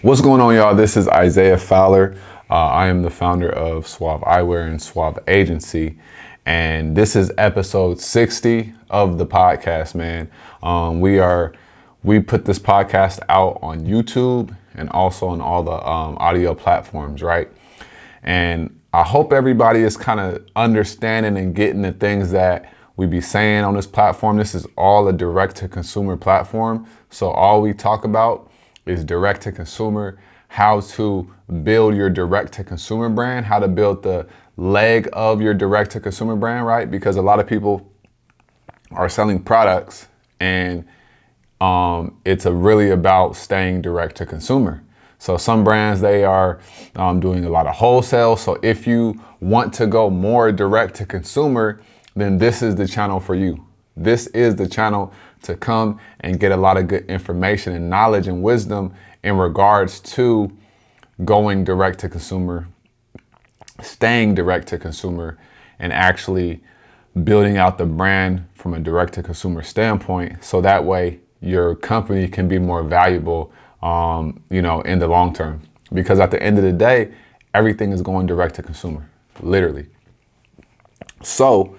What's going on, y'all? This is Isaiah Fowler. I am the founder of SWAV Eyewear and SWAV Agency, and this is episode 60 of the podcast, man. We put this podcast out on YouTube and also on all the audio platforms, right? And I hope everybody is kind of understanding and getting the things that we be saying on this platform. This is all a direct-to-consumer platform, so all we talk about is direct to consumer, how to build your direct to consumer brand, how to build the leg of your direct to consumer brand, right? Because a lot of people are selling products and it's really about staying direct to consumer. So some brands, they are doing a lot of wholesale. So if you want to go more direct to consumer, then this is the channel for you. This is the channel to come and get a lot of good information and knowledge and wisdom in regards to going direct to consumer, staying direct to consumer, and actually building out the brand from a direct to consumer standpoint. So that way your company can be more valuable, in the long term, because at the end of the day, everything is going direct to consumer, literally. So,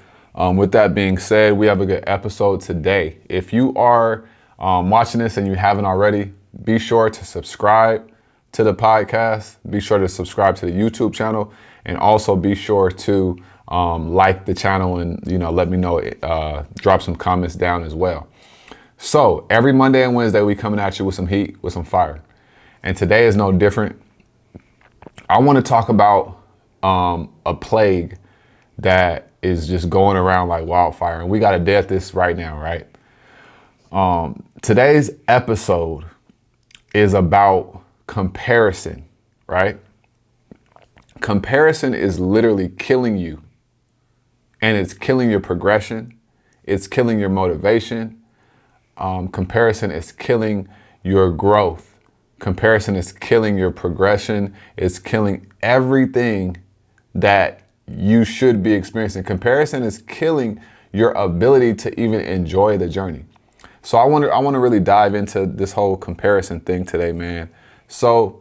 with that being said, we have a good episode today. If you are watching this and you haven't already, be sure to subscribe to the podcast. Be sure to subscribe to the YouTube channel, and also be sure to like the channel and let me know. Drop some comments down as well. So every Monday and Wednesday, we coming at you with some heat, with some fire, and today is no different. I want to talk about a plague that is just going around like wildfire, and we got to deal with this right now, right? Today's episode is about comparison, right? Comparison is literally killing you, and it's killing your progression. It's killing your motivation. Comparison is killing your growth. Comparison is killing your progression. It's killing everything that you should be experiencing. Comparison is killing your ability to even enjoy the journey. So I want to really dive into this whole comparison thing today, man. So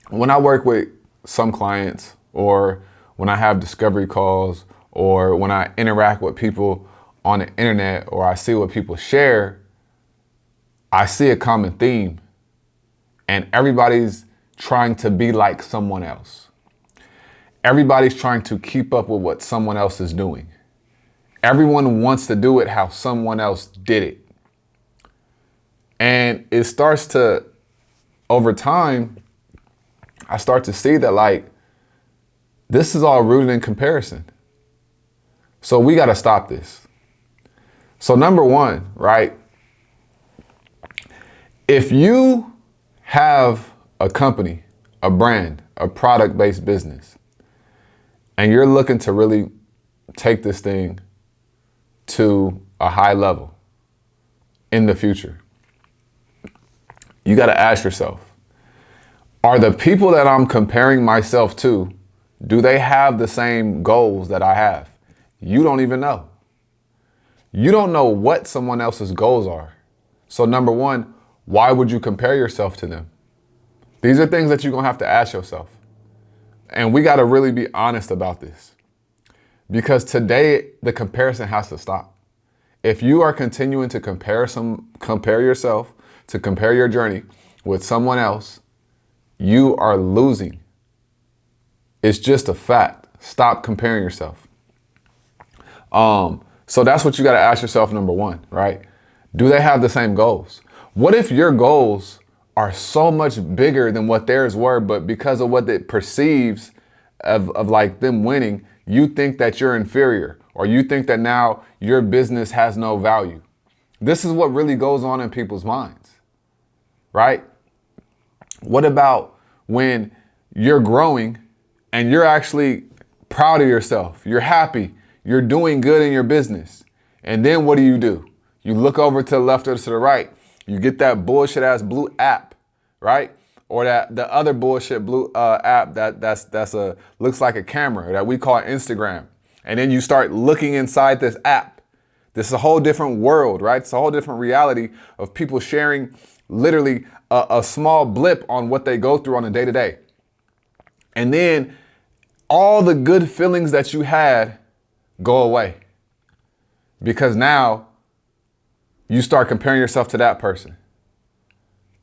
when I work with some clients, or when I have discovery calls, or when I interact with people on the internet, or I see what people share, I see a common theme, and everybody's trying to be like someone else. Everybody's trying to keep up with what someone else is doing. Everyone wants to do it how someone else did it. And it starts to, over time, I start to see that like, this is all rooted in comparison. So we got to stop this. So number one, right? If you have a company, a brand, a product-based business, and you're looking to really take this thing to a high level in the future, you got to ask yourself, are the people that I'm comparing myself to, do they have the same goals that I have? You don't even know. You don't know what someone else's goals are. So number one, why would you compare yourself to them? These are things that you're going to have to ask yourself. And we got to really be honest about this, because today the comparison has to stop. If you are continuing to compare yourself, to compare your journey with someone else, you are losing. It's just a fact. Stop comparing yourself. So that's what you got to ask yourself, number one, right? Do they have the same goals? What if your goals are so much bigger than what theirs were, but because of what it perceives of like them winning, you think that you're inferior, or you think that now your business has no value? This is what really goes on in people's minds, right? What about when you're growing and you're actually proud of yourself? You're happy. You're doing good in your business. And then what do? You look over to the left or to the right. You get that bullshit ass blue app, right? Or the other bullshit blue app that's looks like a camera that we call Instagram. And then you start looking inside this app This is a whole different world, right? It's a whole different reality of people sharing literally a small blip on what they go through on a day to day. And then all the good feelings that you had go away because now you start comparing yourself to that person.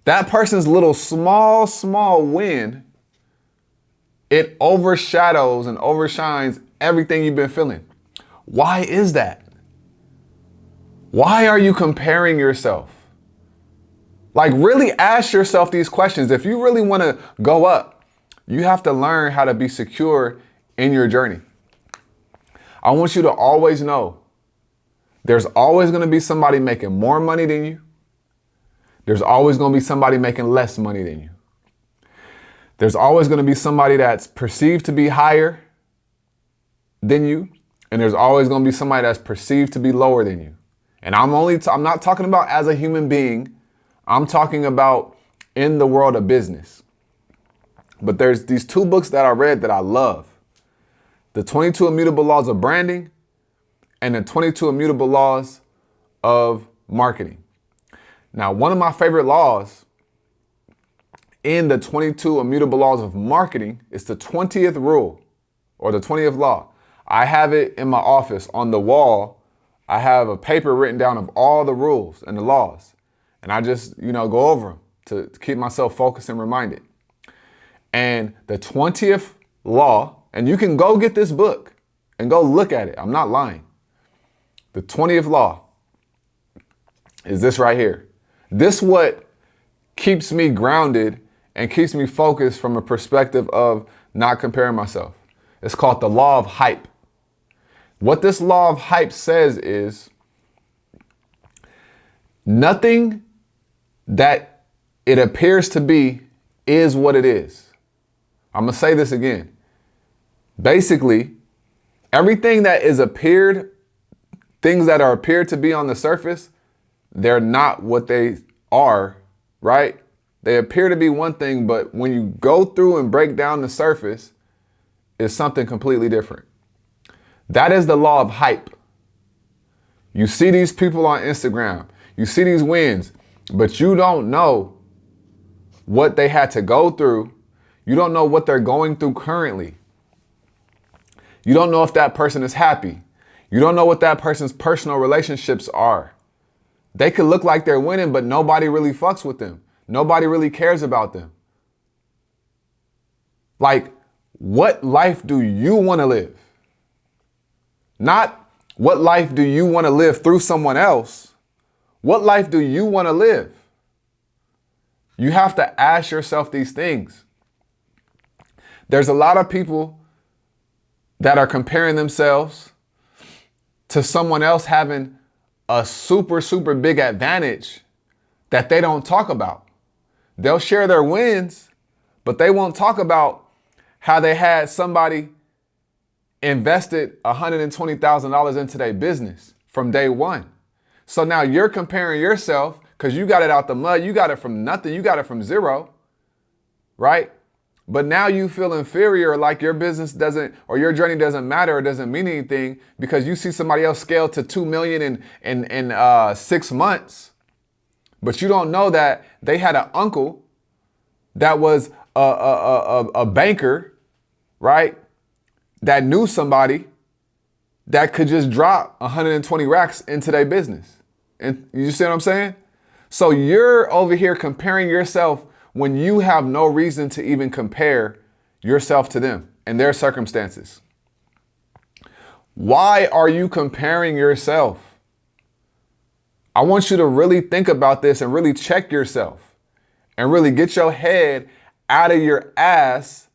That person's little small win, it overshadows and overshines everything you've been feeling. Why is that? Why are you comparing yourself? Like, really ask yourself these questions. If you really want to go up, you have to learn how to be secure in your journey. I want you to always know there's always going to be somebody making more money than you. There's always going to be somebody making less money than you. There's always going to be somebody that's perceived to be higher than you. And there's always going to be somebody that's perceived to be lower than you. And I'm not talking about as a human being. I'm talking about in the world of business. But there's these two books that I read that I love. The 22 Immutable Laws of Branding and the 22 Immutable Laws of Marketing. Now, one of my favorite laws in the 22 Immutable Laws of Marketing is the 20th rule or the 20th law. I have it in my office on the wall. I have a paper written down of all the rules and the laws. And I just, go over them to keep myself focused and reminded. And the 20th law, and you can go get this book and go look at it. I'm not lying. The 20th law is this right here. This what keeps me grounded and keeps me focused from a perspective of not comparing myself. It's called the law of hype. What this law of hype says is nothing that it appears to be is what it is. I'm going to say this again. Basically, everything that is appeared, things that are appeared to be on the surface, they're not what they are, right? They appear to be one thing, but when you go through and break down the surface, it's something completely different. That is the law of hype. You see these people on Instagram, you see these wins, but you don't know what they had to go through. You don't know what they're going through currently. You don't know if that person is happy. You don't know what that person's personal relationships are. They could look like they're winning, but nobody really fucks with them. Nobody really cares about them. Like, what life do you want to live? Not what life do you want to live through someone else. What life do you want to live? You have to ask yourself these things. There's a lot of people that are comparing themselves to someone else having a super big advantage that they don't talk about. They'll share their wins, but they won't talk about how they had somebody invested $120,000 into their business from day one. So now you're comparing yourself because you got it out the mud. You got it from nothing. You got it from zero, right? But now you feel inferior, like your business doesn't, or your journey doesn't matter or doesn't mean anything because you see somebody else scale to 2 million in 6 months. But you don't know that they had an uncle that was a banker, right? That knew somebody that could just drop 120 racks into their business. And you see what I'm saying? So you're over here comparing yourself when you have no reason to even compare yourself to them and their circumstances. Why are you comparing yourself? I want you to really think about this and really check yourself and really get your head out of your ass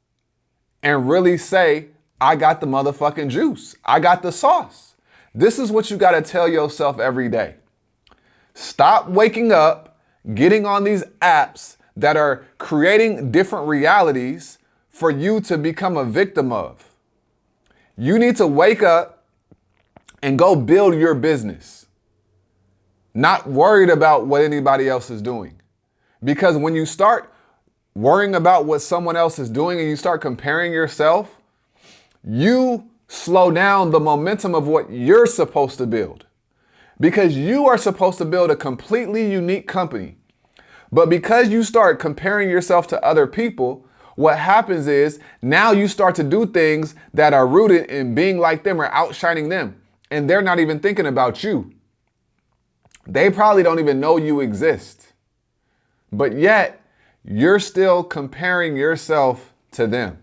and really say, I got the motherfucking juice. I got the sauce. This is what you got to tell yourself every day. Stop waking up, getting on these apps that are creating different realities for you to become a victim of. You need to wake up and go build your business. Not worried about what anybody else is doing. Because when you start worrying about what someone else is doing and you start comparing yourself, you slow down the momentum of what you're supposed to build. because you are supposed to build a completely unique company. But because you start comparing yourself to other people, what happens is now you start to do things that are rooted in being like them or outshining them. And they're not even thinking about you. They probably don't even know you exist. But yet, you're still comparing yourself to them.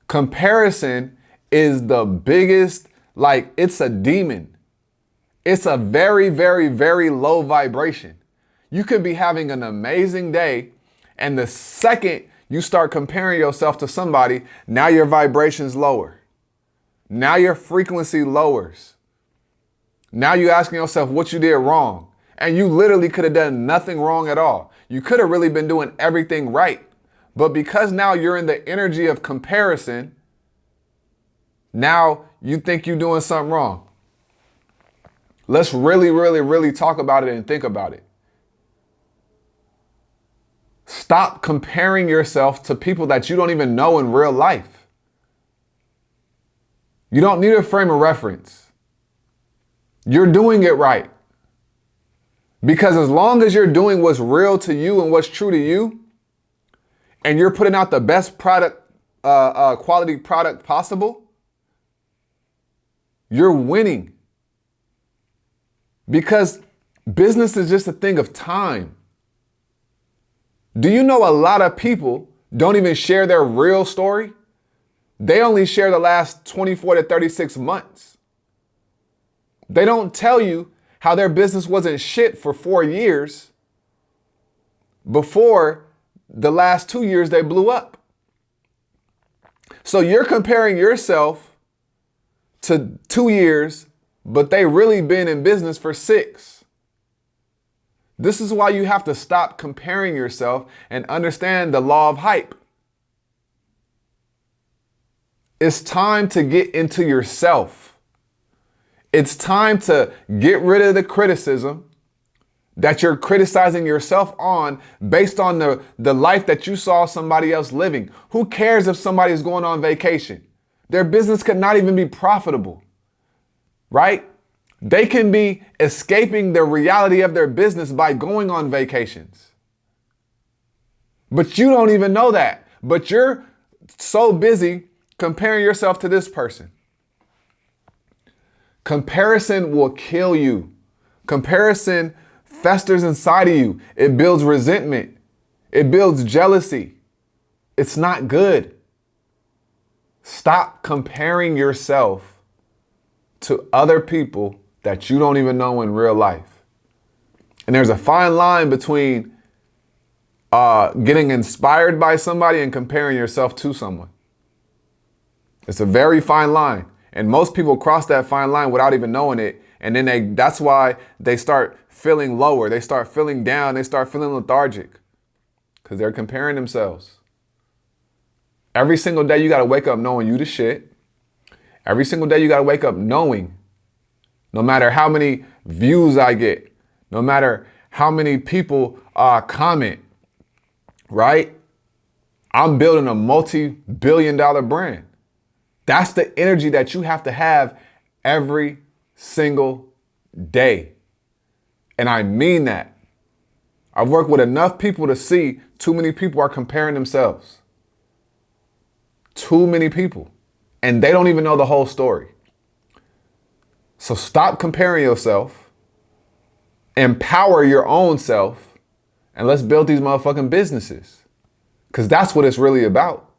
Comparison is the biggest, it's a demon. It's a very, very, very low vibration. You could be having an amazing day, and the second you start comparing yourself to somebody, now your vibration's lower. Now your frequency lowers. Now you're asking yourself what you did wrong. And you literally could have done nothing wrong at all. You could have really been doing everything right. But because now you're in the energy of comparison, now you think you're doing something wrong. Let's really, really, really talk about it and think about it. Stop comparing yourself to people that you don't even know in real life. You don't need a frame of reference. You're doing it right. Because as long as you're doing what's real to you and what's true to you, and you're putting out the best quality product possible, you're winning. Because business is just a thing of time. Do you know a lot of people don't even share their real story? They only share the last 24 to 36 months. They don't tell you how their business wasn't shit for 4 years before the last 2 years they blew up. So you're comparing yourself to 2 years, but they really been in business for 6. This is why you have to stop comparing yourself and understand the law of hype. It's time to get into yourself. It's time to get rid of the criticism that you're criticizing yourself on based on the life that you saw somebody else living. Who cares if somebody's going on vacation? Their business could not even be profitable, right? They can be escaping the reality of their business by going on vacations. But you don't even know that. But you're so busy comparing yourself to this person. Comparison will kill you. Comparison festers inside of you. It builds resentment. It builds jealousy. It's not good. Stop comparing yourself to other people that you don't even know in real life. And there's a fine line between getting inspired by somebody and comparing yourself to someone. It's a very fine line. And most people cross that fine line without even knowing it. And then that's why they start feeling lower. They start feeling down. They start feeling lethargic because they're comparing themselves. Every single day you got to wake up knowing you the shit. Every single day you got to wake up knowing no matter how many views I get, no matter how many people comment, right? I'm building a multi-billion-dollar brand. That's the energy that you have to have every single day. And I mean that. I've worked with enough people to see too many people are comparing themselves. Too many people. And they don't even know the whole story. So stop comparing yourself. Empower your own self. And let's build these motherfucking businesses. Because that's what it's really about.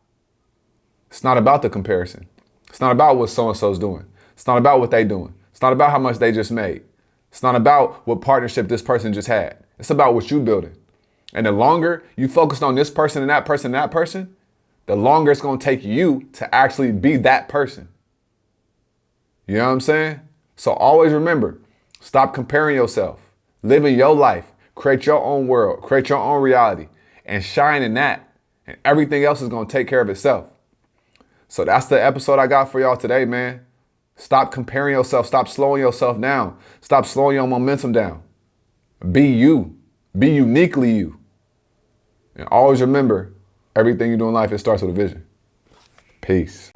It's not about the comparison. It's not about what so-and-so's doing. It's not about what they doing. It's not about how much they just made. It's not about what partnership this person just had. It's about what you building. And the longer you focused on this person and that person and that person, the longer it's going to take you to actually be that person. You know what I'm saying? So always remember, stop comparing yourself. Live in your life. Create your own world. Create your own reality. And shine in that. And everything else is going to take care of itself. So that's the episode I got for y'all today, man. Stop comparing yourself. Stop slowing yourself down. Stop slowing your momentum down. Be you. Be uniquely you. And always remember, everything you do in life, it starts with a vision. Peace.